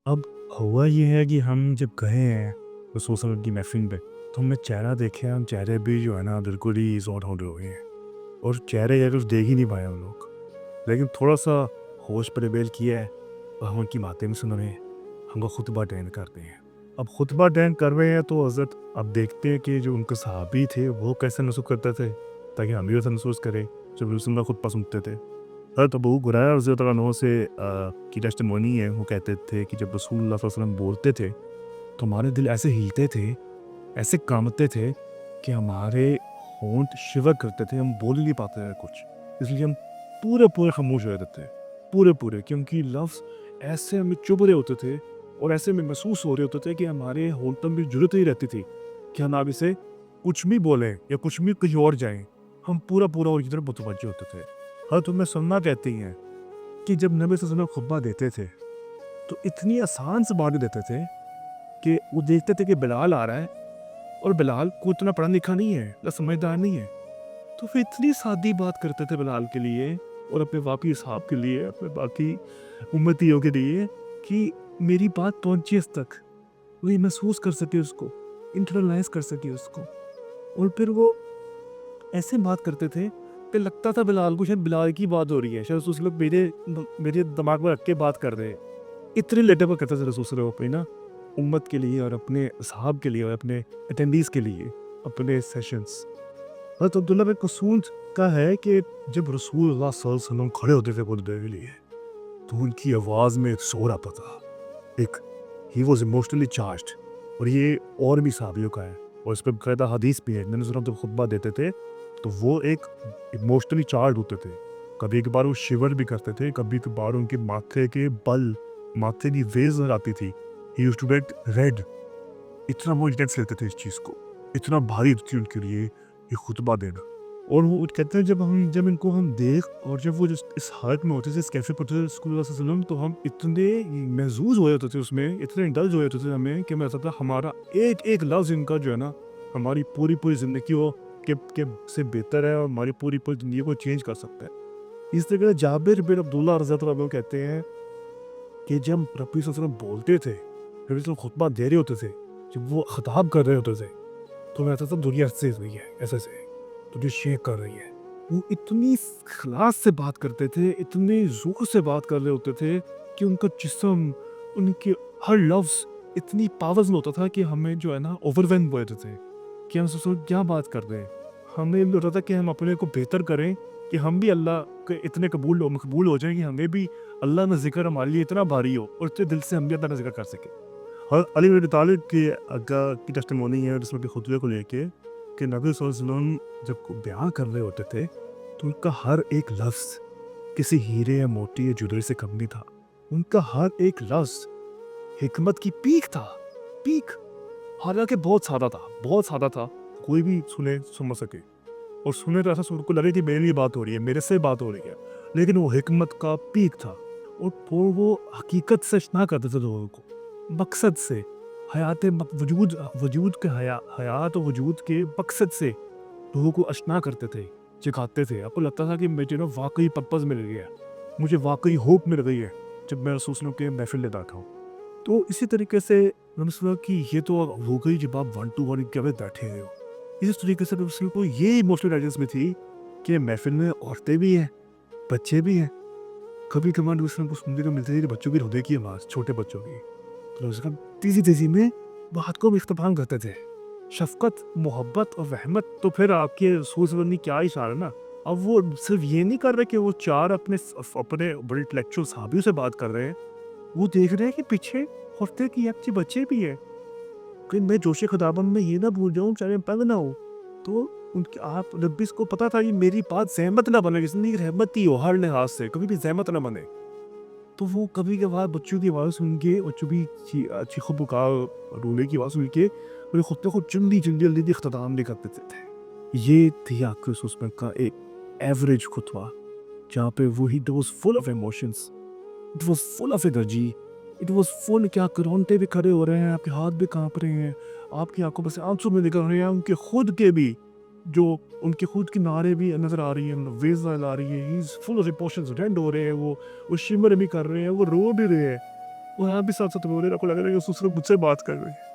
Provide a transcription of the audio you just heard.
अब हुआ ये है कि हम जब गए हैं रसूल सल्लल्लाहु अलैहि वसल्लम की महफ़िल पे, तो हमने चेहरा देखे, हम चेहरे भी जो है ना बिल्कुल ही ज़ोन हो गए हैं और चेहरे या कुछ देख ही नहीं पाए हम लोग। लेकिन थोड़ा-सा होश प्रिवेल किया है और हम उनकी बातें भी सुन रहे हैं, हमको खुतबा अटेंड करते हैं। अब खुतबा अटेंड कर रहे हैं तो हज़रत अब देखते हैं कि जो उनके सहाबी थे वो कैसे नसूक करते थे, ताकि हम भी वैसा महसूस करें जब रसूलुल्लाह खुतबा सुनते थे। हज़रत अबू हुरैरा रज़ियल्लाहु अन्हु से की टेस्टिमोनी है, वो कहते थे कि जब रसूलुल्लाह सल्लल्लाहु अलैहि वसल्लम बोलते थे तो हमारे दिल ऐसे हिलते थे, ऐसे काँपते थे कि हमारे होंठ शिवर करते थे, हम बोल ही नहीं पाते थे कुछ। इसलिए हम पूरे-पूरे खामोश हो जाते थे, पूरे-पूरे, क्योंकि लफ्ज़ ऐसे हमें चुभ रहे होते थे और ऐसे में महसूस हो रहे होते थे कि हमारे होंठों में ज़रूरत ही रहती थी कि हम अब इसे कुछ भी बोलें या कुछ भी कहीं और जाएँ, हम पूरा-पूरा उनकी तरफ मुतवज्जो होते थे। हाँ, तो मैं सुनना कहती हैं कि जब नबी सल्लल्लाहु अलैहि वसल्लम खुतबा देते थे, तो इतनी आसान से बातें देते थे कि वो देखते थे कि बिलाल आ रहा है और बिलाल को इतना पढ़ा लिखा नहीं है या समझदार नहीं है, तो फिर इतनी सादी बात करते थे बिलाल के लिए और अपने बाकी असहाब के लिए, अपने बाकी उम्मतियों के लिए, कि मेरी बात पहुंचे इस तक, वो ये महसूस कर सके उसको, इंटरनलाइज कर सके उसको। और फिर वो ऐसे बात करते थे कि लगता था बिलाल को शायद बिलाल की बात हो रही है, शायद उस लोग मेरे दिमाग में रख के बात कर रहे हैं। इतने रिलेटेबल करते थे रसूल सल्लल्लाहु अलैहि वसल्लम अपनी ना उम्मत के लिए और अपने असहाब के लिए और अपने अटेंडीज़ के लिए, अपने सेशंस। हज़रत अब्दुल्ला बिन मसूद का है कि जब रसूलुल्लाह सल्लल्लाहु अलैहि वसल्लम खड़े होते थे खुतबे के लिए, तो उनकी आवाज़ में एक शोर आता था, एक ही वाज़ इमोशनली चार्ज्ड। और ये और भी सहाबियों का है और इस पे बाकायदा हदीस भी है। मैंने सुना जब खुतबा देते थे, तो वो एक इमोशनली चार्ज्ड होते थे। कभी-कभार वो शिवर भी करते थे, कभी-कभार उनके माथे के बल, माथे की वेज़ नज़र आती थी। He used to get red, इतना वो इंटेंस लेते थे इस चीज़ को, इतना भारी थी उनके लिए ये खुतबा देना। और वो कहते हैं जब इनको हम देख और जब वो इस हालत में होते थे, इस कैफे पर होते थे रसूलुल्लाह सल्लल्लाहु अलैहि वसल्लम, तो हम इतने महज़ूज़ हो जाते थे उसमें, इतने इंडल्ज हो जाते थे हमें कि मैं लगता था हमारा एक-एक लफ्ज़ इनका जो है ना, हमारी पूरी-पूरी ज़िंदगी को के से बेहतर है और हमारी पूरी-पूरी ज़िंदगी को चेंज कर सकता है। इस तरह जाबिर बिन अब्दुल्लाह रज़ियल्लाहु अन्हु कहते हैं कि जब नबी सल्लल्लाहु अलैहि वसल्लम बोलते थे, नबी सल्लल्लाहु खुतबा दे रहे होते थे, जब वो खिताब कर रहे होते थे, तो मैं ऐसा था दुनिया से हुई है, ऐसे से तुझे शेक कर रही है। वो इतनी इखलास से बात करते थे, इतने ज़ोर से बात कर रहे होते थे कि उनका जिस्म, उनके हर लफ्ज़ इतनी पावर्स में होता था कि हमें जो है ना ओवरवेल्म हो जाते थे कि हम सोचो क्या बात कर रहे हैं। हमें ये होता था कि हम अपने को बेहतर करें, कि हम भी अल्लाह के इतने मकबूल हो जाएँ कि हमें भी अल्लाह का ज़िक्र हमारे लिए इतना भारी हो और इतने दिल से हम भी अल्लाह का ज़िक्र कर सकें। और अली बिन अबी तालिब की टेस्टिमोनी है जिसमें कि खुतबे को लेके कि नबी सल्लल्लाहु अलैहि वसल्लम जब बयान कर रहे होते थे, तो उनका हर एक लफ्ज़ किसी हीरे या मोती या ज्वेलरी से कम नहीं था। उनका हर एक लफ्ज़ हिकमत की पीक था, पीक। हालाँकि बहुत सादा था, कोई भी सुने समझ सके और सुने तो ऐसा उनको लगे कि मेरे लिए बात हो रही है, मेरे से बात हो रही है। लेकिन वो हिकमत का पीक था और वो हकीकत से ना करते थे लोगों को, मकसद से, वजूद के हयात और वजूद के मकसद से लोगों को अशना करते थे, सिखाते थे। आपको लगता था कि मुझे ना वाक़ई पर्पस मिल गया, मुझे वाक़ई होप मिल गई है जब मैं रसूल सल्लल्लाहु अलैहि वसल्लम के महफ़िल में बैठा हूँ। तो इसी तरीके से मैंने सोचा कि ये तो अब हो गई जब आप वन टू वन के में बैठे हुए हो। इस तरीके से रसूल को ये इमोशनल इंटेलिजेंस में थी कि महफ़िल में औरतें भी हैं, बच्चे भी हैं। कभी-कभार दूसरों को सुनने को मिलती थी कि बच्चों की रोने की आवाज़, छोटे बच्चों की। तो उसका तेज़ी-तेज़ी में बात को भी इख्तिताम करते थे। शफ़क़त, मोहब्बत और रहमत तो फिर आपके रसूल सल्लल्लाहु अलैहि वसल्लम ने क्या इशारा ना। अब वो सिर्फ़ ये नहीं कर रहे कि वो 4 अपने बड़े इंटेलेक्चुअल सहाबियों से बात कर रहे हैं। वो देख रहे हैं कि पीछे औरतें की अच्छे बच्चे भी हैं। कहीं मैं जोशे खिताबत में ये ना भूल जाऊँ, चाहे पग ना हो। तो उनके आप नबी को पता था ये मेरी बात ज़हमत ना बने, जितनी रहमत ही हो हर लिहाज से, कभी भी ज़हमत ना बने। तो वो कभी-कभार बच्चों की आवाज़ सुन के, बच्चों की चीखों-पुकार, रोने की आवाज़ सुन के मेरे खुतबे को जल्दी-जल्दी इख्तिताम नहीं कर देते थे। ये थी आपके उस उसमें का एक एवरेज खुतबा, जहाँ पे वो he was full of emotions, it was full of energy, it was full, क्या रोंगटे भी खड़े हो रहे हैं, आपके हाथ भी काँप रहे हैं, आपकी आँखों में से आँसू भी निकल रहे हैं, उनके खुद के भी जो उनके खुद की नारे भी नज़र आ रही हैं, वेज़ नज़र आ रही है, he is full of emotions, रेंड हो रहे हैं वो शिमर भी कर रहे हैं, वो रो भी रहे हैं। और यहाँ भी साथ-साथ रो रहे हैं, आपको लग रहा है कि वो सिर्फ़ मुझसे बात कर रही है।